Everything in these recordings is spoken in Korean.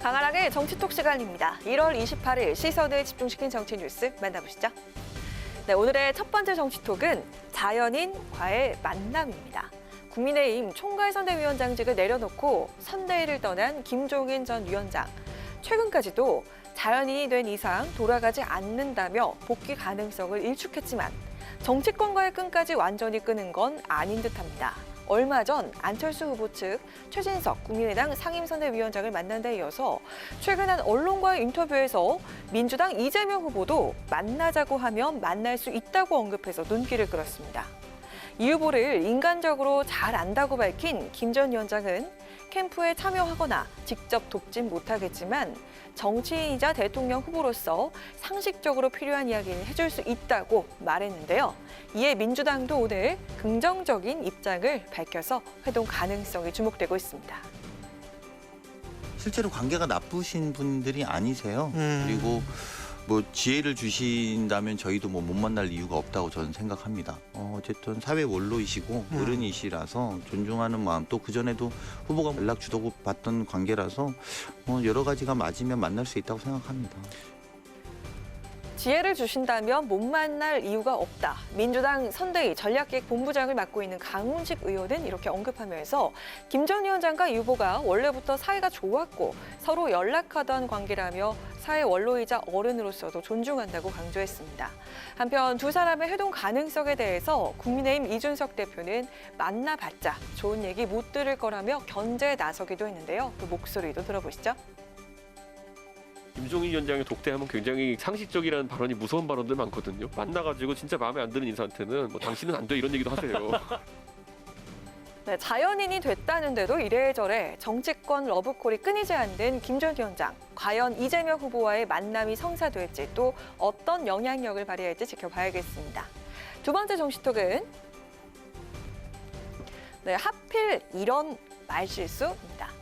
강하락의 정치톡 시간입니다. 1월 28일 시선을 집중시킨 정치 뉴스 만나보시죠. 네, 오늘의 첫 번째 정치톡은 자연인과의 만남입니다. 국민의힘 총괄선대위원장직을 내려놓고 선대위를 떠난 김종인 전 위원장. 최근까지도 자연인이 된 이상 돌아가지 않는다며 복귀 가능성을 일축했지만 정치권과의 끈까지 완전히 끊은 건 아닌 듯합니다. 얼마 전 안철수 후보 측 최진석 국민의당 상임선대위원장을 만난 데 이어서 최근 한 언론과의 인터뷰에서 민주당 이재명 후보도 만나자고 하면 만날 수 있다고 언급해서 눈길을 끌었습니다. 이 후보를 인간적으로 잘 안다고 밝힌 김 전 위원장은 캠프에 참여하거나 직접 돕진 못하겠지만 정치인이자 대통령 후보로서 상식적으로 필요한 이야기를 해줄 수 있다고 말했는데요. 이에 민주당도 오늘 긍정적인 입장을 밝혀서 회동 가능성이 주목되고 있습니다. 실제로 관계가 나쁘신 분들이 아니세요. 그리고 뭐 지혜를 주신다면 저희도 뭐 못 만날 이유가 없다고 저는 생각합니다. 어쨌든 사회 원로이시고 어른이시라서 존중하는 마음, 또 그전에도 후보가 연락 주고 받던 관계라서 여러 가지가 맞으면 만날 수 있다고 생각합니다. 지혜를 주신다면 못 만날 이유가 없다. 민주당 선대위 전략기획본부장을 맡고 있는 강훈식 의원은 이렇게 언급하면서 김 전 위원장과 이 후보가 원래부터 사이가 좋았고 서로 연락하던 관계라며 사회 원로이자 어른으로서도 존중한다고 강조했습니다. 한편 두 사람의 회동 가능성에 대해서 국민의힘 이준석 대표는 만나봤자 좋은 얘기 못 들을 거라며 견제에 나서기도 했는데요. 그 목소리도 들어보시죠. 김종인 위원장의 독대하면 굉장히 상식적이라는 발언이 무서운 발언들 많거든요. 만나가지고 진짜 마음에 안 드는 인사한테는 뭐 당신은 안 돼 이런 얘기도 하세요. 네, 자연인이 됐다는데도 이래저래 정치권 러브콜이 끊이지 않는 김 전 위원장. 과연 이재명 후보와의 만남이 성사될지 또 어떤 영향력을 발휘할지 지켜봐야겠습니다. 두 번째 정치톡은 하필 이런 말실수입니다.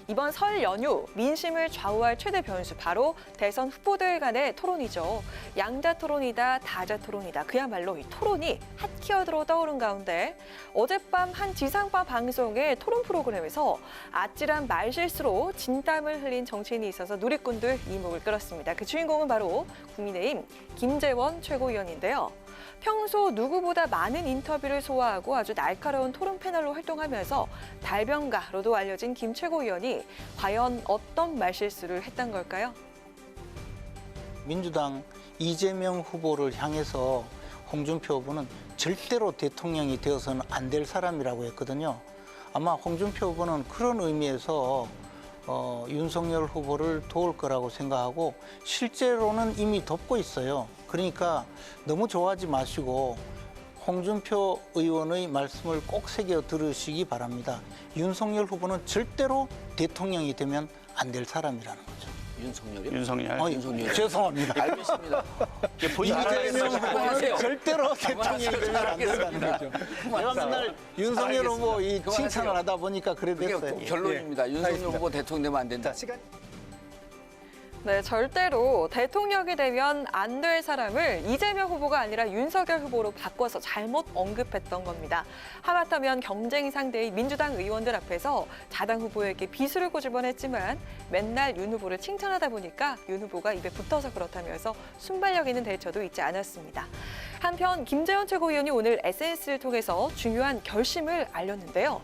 이번 설 연휴 민심을 좌우할 최대 변수 바로 대선 후보들 간의 토론이죠. 양자 토론이다, 다자 토론이다. 그야말로 이 토론이 핫키워드로 떠오른 가운데 어젯밤 한 지상파 방송의 토론 프로그램에서 아찔한 말실수로 진땀을 흘린 정치인이 있어서 누리꾼들 이목을 끌었습니다. 그 주인공은 바로 국민의힘 김재원 최고위원인데요. 평소 누구보다 많은 인터뷰를 소화하고 아주 날카로운 토론 패널로 활동하면서 달변가로도 알려진 김 최고위원이 과연 어떤 말실수를 했던 걸까요? 민주당 이재명 후보를 향해서 홍준표 후보는 절대로 대통령이 되어서는 안 될 사람이라고 했거든요. 아마 홍준표 후보는 그런 의미에서 윤석열 후보를 도울 거라고 생각하고 실제로는 이미 돕고 있어요. 그러니까 너무 좋아하지 마시고 홍준표 의원의 말씀을 꼭 새겨 들으시기 바랍니다. 윤석열 후보는 절대로 대통령이 되면 안 될 사람이라는 거죠. 윤석열이요? 윤석열. 죄송합니다. 알겠습니다. 이재명 후보는 절대로 대통령이 되면 안 된다는 거죠. 제가 맨날 윤석열 후보 이 칭찬을 하다 보니까 그래 됐어요. 그게 결론입니다. 윤석열 후보 대통령 되면 안 된다. 네, 절대로 대통령이 되면 안 될 사람을 이재명 후보가 아니라 윤석열 후보로 바꿔서 잘못 언급했던 겁니다. 하마터면 경쟁 상대인 민주당 의원들 앞에서 자당 후보에게 비수를 꽂을 뻔했지만 맨날 윤 후보를 칭찬하다 보니까 윤 후보가 입에 붙어서 그렇다면서 순발력 있는 대처도 잊지 않았습니다. 한편 김재원 최고위원이 오늘 SNS를 통해서 중요한 결심을 알렸는데요.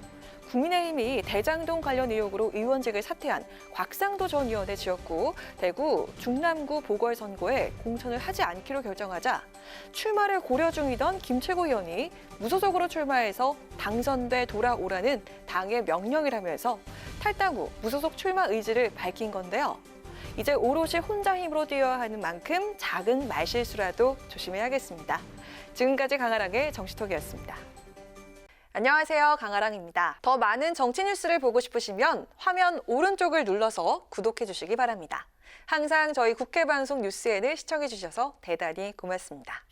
국민의힘이 대장동 관련 의혹으로 의원직을 사퇴한 곽상도 전 의원의 지역구 대구 중남구 보궐선거에 공천을 하지 않기로 결정하자 출마를 고려 중이던 김 최고위원이 무소속으로 출마해서 당선돼 돌아오라는 당의 명령을 하면서 탈당 후 무소속 출마 의지를 밝힌 건데요. 이제 오롯이 혼자 힘으로 뛰어야 하는 만큼 작은 말실수라도 조심해야겠습니다. 지금까지 강하락의 정치톡이었습니다. 안녕하세요. 강아랑입니다. 더 많은 정치 뉴스를 보고 싶으시면 화면 오른쪽을 눌러서 구독해 주시기 바랍니다. 항상 저희 국회 방송 뉴스엔을 시청해 주셔서 대단히 고맙습니다.